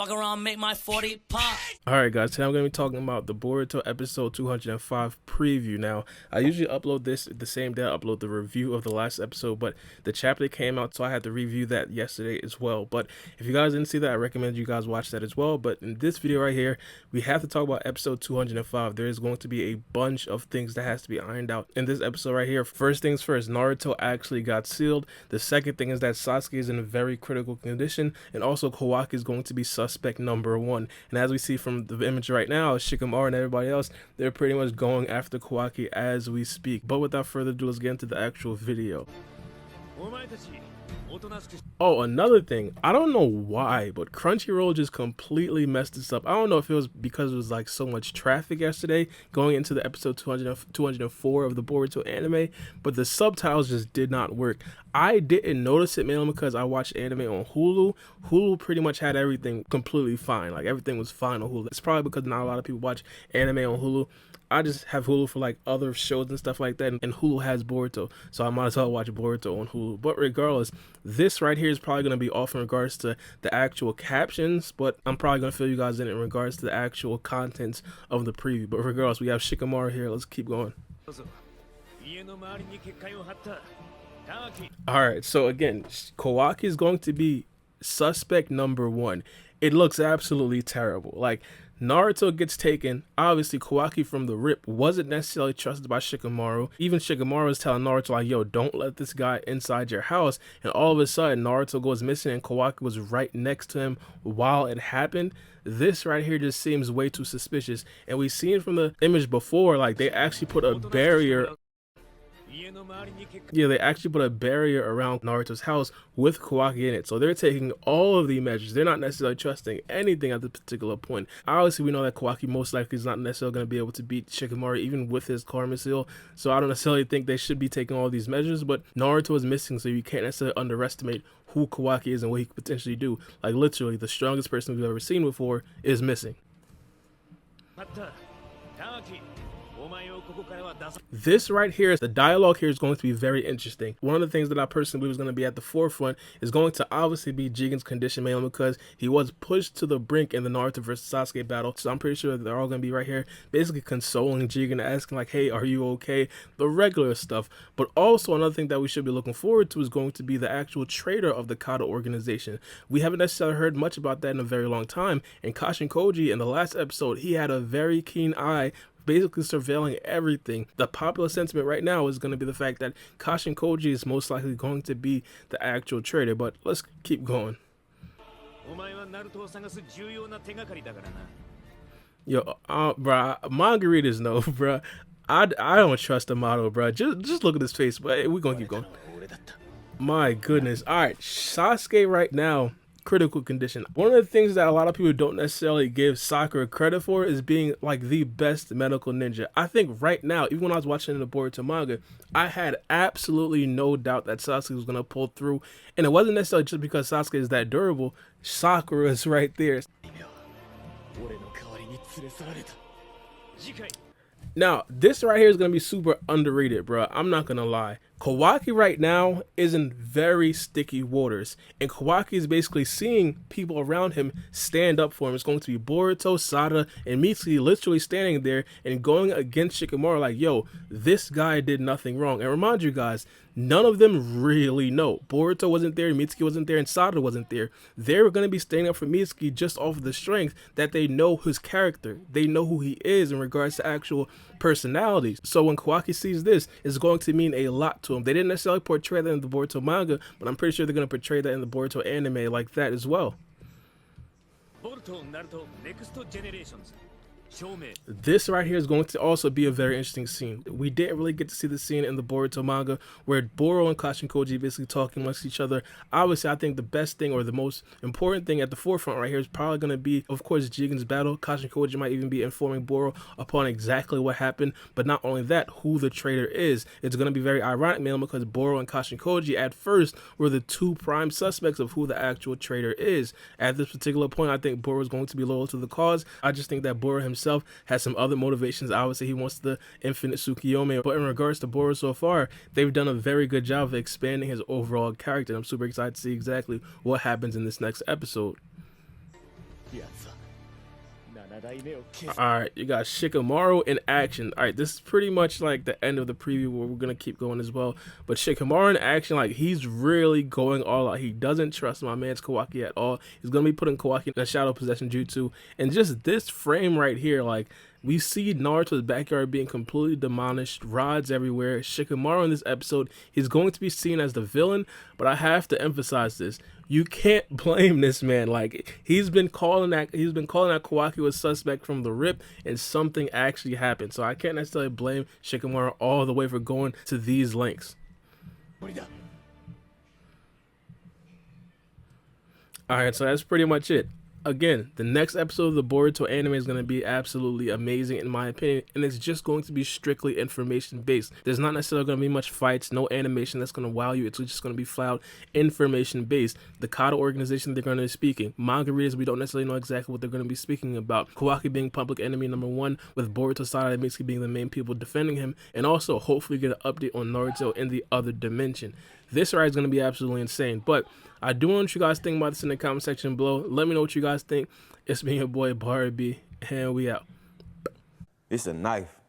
Fuck around, make my 40 pop. Alright guys, today I'm going to be talking about the Boruto episode 205 preview. Now, I usually upload this the same day I upload the review of the last episode, but the chapter came out, so I had to review that yesterday as well. But if you guys didn't see that, I recommend you guys watch that as well. But in this video right here, we have to talk about episode 205. There is going to be a bunch of things that has to be ironed out in this episode right here. First things first, Naruto actually got sealed. The second thing is that Sasuke is in a very critical condition, and also Kawaki is going to be suspect number one. And as we see from the image right now, Shikamaru and everybody else, they're pretty much going after Kawaki as we speak. But without further ado, let's get into the actual video. Oh, another thing, I don't know why, but Crunchyroll just completely messed this up. I don't know if it was because it was like so much traffic yesterday going into the episode 204 of the Boruto anime, but the subtitles just did not work. I didn't notice it mainly because I watched anime on Hulu. Hulu pretty much had everything completely fine. Like everything was fine on Hulu. It's probably because not a lot of people watch anime on Hulu. I just have Hulu for like other shows and stuff like that, and Hulu has Boruto, so I might as well watch Boruto on Hulu. But regardless, this right here is probably going to be off in regards to the actual captions, but I'm probably going to fill you guys in regards to the actual contents of the preview. But regardless, we have Shikamaru here. Let's keep going. Alright, so again, Kawaki is going to be suspect number one. It looks absolutely terrible. Like, Naruto gets taken. Obviously, Kawaki from the rip wasn't necessarily trusted by Shikamaru. Even Shikamaru is telling Naruto, like, yo, don't let this guy inside your house. And all of a sudden, Naruto goes missing and Kawaki was right next to him while it happened. This right here just seems way too suspicious. And we've seen from the image before, like, they actually put a barrier. Yeah, they actually put a barrier around Naruto's house with Kawaki in it. So they're taking all of the measures. They're not necessarily trusting anything at this particular point. Obviously, we know that Kawaki most likely is not necessarily going to be able to beat Shikamaru even with his karma seal. So I don't necessarily think they should be taking all these measures. But Naruto is missing, so you can't necessarily underestimate who Kawaki is and what he could potentially do. Like literally, the strongest person we've ever seen before is missing. This right here, the dialogue here is going to be very interesting. One of the things that I personally believe is going to be at the forefront is going to obviously be Jigen's condition, mainly because he was pushed to the brink in the Naruto versus Sasuke battle. So I'm pretty sure they're all going to be right here basically consoling Jigen, asking like, hey, are you okay? The regular stuff. But also another thing that we should be looking forward to is going to be the actual traitor of the Kata organization. We haven't necessarily heard much about that in a very long time. And Kashin Koji in the last episode, he had a very keen eye basically surveilling everything. The popular sentiment right now is going to be the fact that Kashin Koji is most likely going to be the actual traitor, but let's keep going. Yo, bruh, manga readers know, bruh. I don't trust Amato, bruh. Just look at his face, but hey, we're going to keep going. My goodness. All right, Sasuke right now, critical condition. One of the things that a lot of people don't necessarily give Sakura credit for is being like the best medical ninja. I think right now, even when I was watching the Boruto manga, I had absolutely no doubt that Sasuke was going to pull through. And it wasn't necessarily just because Sasuke is that durable. Sakura is right there. Now, this right here is going to be super underrated, bro. I'm not going to lie. Kawaki right now is in very sticky waters, and Kawaki is basically seeing people around him stand up for him. It's going to be Boruto, Sarada, and Mitsuki literally standing there and going against Shikamaru like, yo, this guy did nothing wrong. And remind you guys, none of them really know. Boruto wasn't there, Mitsuki wasn't there, and Sarada wasn't there. They were going to be standing up for Mitsuki just off of the strength that they know his character. They know who he is in regards to actual personalities. So when Kawaki sees this, it's going to mean a lot to him. They didn't necessarily portray that in the Boruto manga, but I'm pretty sure they're going to portray that in the Boruto anime like that as well. Boruto, Naruto, next generations. This right here is going to also be a very interesting scene. We didn't really get to see the scene in the Boruto manga where Boro and Kashin Koji basically talking amongst each other. Obviously, I think the best thing or the most important thing at the forefront right here is probably going to be, of course, Jigen's battle. Kashin Koji might even be informing Boro upon exactly what happened, but not only that, who the traitor is. It's going to be very ironic, mainly because Boro and Kashin Koji at first were the two prime suspects of who the actual traitor is. At this particular point, I think Boro is going to be loyal to the cause. I just think that Boro himself has some other motivations. Obviously, he wants the infinite Tsukiyomi, but in regards to Boruto so far, they've done a very good job of expanding his overall character. I'm super excited to see exactly what happens in this next episode. Alright, you got Shikamaru in action. Alright, this is pretty much like the end of the preview where we're gonna keep going as well. But Shikamaru in action, like, he's really going all out. He doesn't trust my man's Kawaki at all. He's gonna be putting Kawaki in a shadow possession jutsu. And just this frame right here, like, we see Naruto's backyard being completely demolished, rods everywhere. Shikamaru in this episode, he's going to be seen as the villain, but I have to emphasize this. You can't blame this man. Like, he's been calling that Kawaki was suspect from the rip, and something actually happened. So I can't necessarily blame Shikamaru all the way for going to these lengths. Alright, so that's pretty much it. Again, the next episode of the Boruto anime is going to be absolutely amazing in my opinion, and it's just going to be strictly information based. There's not necessarily going to be much fights, no animation that's going to wow you. It's just going to be flat information based. The Kata organization they're going to be speaking. Manga readers, we don't necessarily know exactly what they're going to be speaking about. Kawaki being public enemy #1, with Boruto, Sarada, and Mitsuki being the main people defending him, and also hopefully get an update on Naruto in the other dimension. This ride is going to be absolutely insane, but I do want you guys to think about this in the comment section below. Let me know what you guys think. It's been your boy Baara B, and we out. It's a knife.